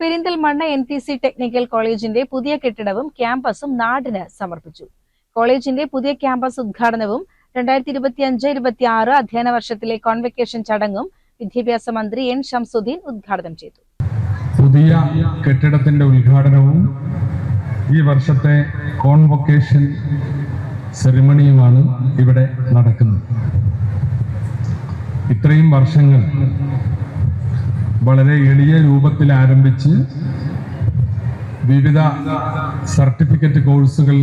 Perinthalmanna NTC technical കോളേജിന്റെ പുതിയ കെട്ടിടവും ക്യാമ്പസും നാടിന് സമർപ്പിച്ചു. കോളേജിന്റെ പുതിയ ക്യാമ്പസ് ഉദ്ഘാടനവും 2025-26 അധ്യയന വർഷത്തിലെ കോൺവെക്കേഷൻ ചടങ്ങും വിദ്യാഭ്യാസ മന്ത്രി N. ഷംസുദ്ദീൻ ഉദ്ഘാടനം ചെയ്തു. പുതിയ കെട്ടിടത്തിന്റെ ഉദ്ഘാടനവും ഈ വർഷത്തെ കോൺവൊക്കേഷൻ സെറിമണിയുമാണ് ഇവിടെ നടക്കുന്നത്. ഇത്രയും വർഷങ്ങൾ വളരെ എളിയ രൂപത്തിൽ ആരംഭിച്ച് വിവിധ സർട്ടിഫിക്കറ്റ് കോഴ്സുകൾ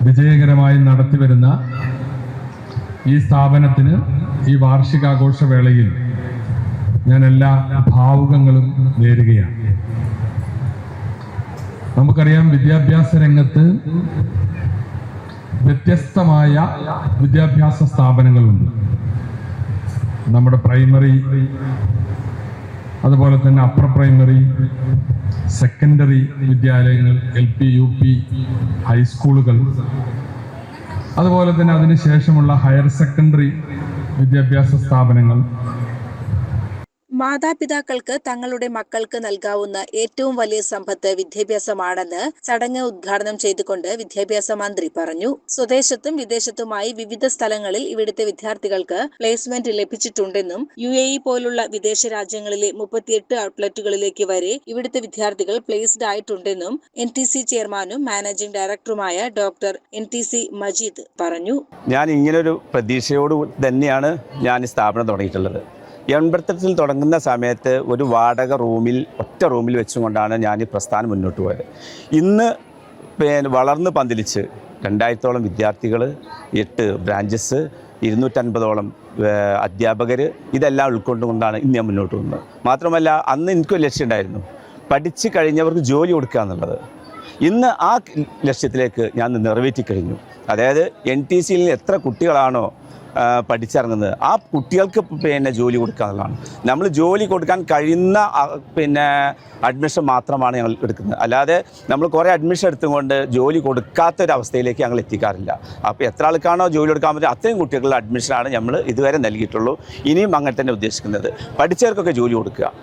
വിജയകരമായി നടത്തിവരുന്ന ഈ സ്ഥാപനത്തിന് ഈ വാർഷികാഘോഷവേളയിൽ ഞാൻ എല്ലാ ഭാവുകങ്ങളും നേരുകയാണ്. നമുക്കറിയാം, വിദ്യാഭ്യാസ രംഗത്ത് വ്യത്യസ്തമായ വിദ്യാഭ്യാസ സ്ഥാപനങ്ങളുണ്ട്. നമ്മുടെ പ്രൈമറി, അതുപോലെ തന്നെ അപ്പർ പ്രൈമറി, സെക്കൻഡറി വിദ്യാലയങ്ങൾ, LP, UP, ഹൈസ്കൂളുകൾ, അതുപോലെ തന്നെ അതിനുശേഷമുള്ള ഹയർ സെക്കൻഡറി വിദ്യാഭ്യാസ സ്ഥാപനങ്ങൾ. മാതാപിതാക്കൾക്ക് തങ്ങളുടെ മക്കൾക്ക് നൽകാവുന്ന ഏറ്റവും വലിയ സമ്പത്ത് വിദ്യാഭ്യാസമാണെന്ന് ചടങ്ങ് ഉദ്ഘാടനം ചെയ്തുകൊണ്ട് വിദ്യാഭ്യാസ മന്ത്രി പറഞ്ഞു. സ്വദേശത്തും വിദേശത്തുമായി വിവിധ സ്ഥലങ്ങളിൽ ഇവിടുത്തെ വിദ്യാർത്ഥികൾക്ക് പ്ലേസ്മെന്റ് ലഭിച്ചിട്ടുണ്ടെന്നും UAE പോലുള്ള വിദേശ രാജ്യങ്ങളിലെ 38 ഔട്ട്ലെറ്റുകളിലേക്ക് വരെ ഇവിടുത്തെ വിദ്യാർത്ഥികൾ പ്ലേസ്ഡ് ആയിട്ടുണ്ടെന്നും NTC ചെയർമാനും മാനേജിംഗ് ഡയറക്ടറുമായ ഡോക്ടർ NTC മജീദ് പറഞ്ഞു. ഞാൻ ഇങ്ങനൊരു പ്രതീക്ഷയോട് തന്നെയാണ് ഞാൻ ഈ സ്ഥാപനം തുടങ്ങിയിട്ടുള്ളത്. 88-ൽ തുടങ്ങുന്ന സമയത്ത് ഒരു വാടക റൂമിൽ, ഒറ്റ റൂമിൽ വെച്ചുകൊണ്ടാണ് ഞാൻ ഈ പ്രസ്ഥാനം മുന്നോട്ട് പോയത്. ഇന്ന് വളർന്ന് പന്തലിച്ച് 2000-ഓളം വിദ്യാർത്ഥികൾ, 8 ബ്രാഞ്ചസ്, 250-ഓളം അധ്യാപകർ, ഇതെല്ലാം ഉൾക്കൊണ്ടുകൊണ്ടാണ് ഇന്ന് ഞാൻ മുന്നോട്ട് പോകുന്നത്. മാത്രമല്ല, അന്ന് എനിക്കൊരു ലക്ഷ്യം ഉണ്ടായിരുന്നു, പഠിച്ച് കഴിഞ്ഞവർക്ക് ജോലി കൊടുക്കുക എന്നുള്ളത്. ഇന്ന് ആ ലക്ഷ്യത്തിലേക്ക് ഞാൻ നിറവേറ്റിക്കഴിഞ്ഞു. അതായത് NTCയിൽ എത്ര കുട്ടികളാണോ പഠിച്ചിറങ്ങുന്നത്, ആ കുട്ടികൾക്ക് ജോലി കൊടുക്കുക എന്നുള്ളതാണ്. നമ്മൾ ജോലി കൊടുക്കാൻ കഴിയുന്ന അഡ്മിഷൻ മാത്രമാണ് ഞങ്ങൾ എടുക്കുന്നത്. അല്ലാതെ നമ്മൾ കുറേ അഡ്മിഷൻ എടുത്തുകൊണ്ട് ജോലി കൊടുക്കാത്തൊരവസ്ഥയിലേക്ക് ഞങ്ങൾ എത്തിക്കാറില്ല. അപ്പോൾ എത്ര ആൾക്കാണോ ജോലി കൊടുക്കാൻ പറ്റുക അത്രയും കുട്ടികളുടെ അഡ്മിഷനാണ് നമ്മൾ ഇതുവരെ നൽകിയിട്ടുള്ളൂ. ഇനിയും അങ്ങനെ തന്നെ ഉദ്ദേശിക്കുന്നത്. പഠിച്ചവർക്കൊക്കെ ജോലി കൊടുക്കുക,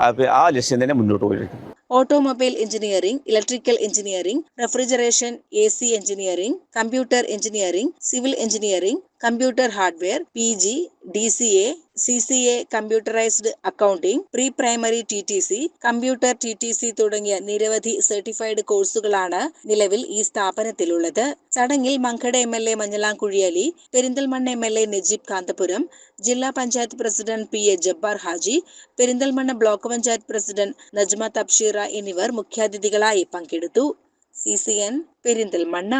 അപ്പോൾ ആ ലക്ഷ്യം തന്നെ മുന്നോട്ട് പോയിരിക്കുന്നു. Automobile engineering, electrical engineering, refrigeration, AC engineering, computer engineering, civil engineering, computer hardware, PG, DCA, CCA, computerised accounting, pre primary TTC, computer TTC തുടങ്ങിയ നിരവധി സർട്ടിഫൈഡ് കോഴ്സുകളാണ് നിലവിൽ ഈ സ്ഥാപനത്തിലുള്ളത്. ചടങ്ങിൽ മങ്കട MLA മഞ്ഞളാംകുഴി അലി, പെരിന്തൽമണ്ണ MLA നജീബ് കാന്തപുരം, ജില്ലാ panchayat president PA Jabbar Haji, Perinthalmanna block panchayat president Najma Thabsheera എന്നിവർ മുഖ്യാതിഥികളായി പങ്കെടുത്തു. CCN പെരിന്തൽമണ്ണ.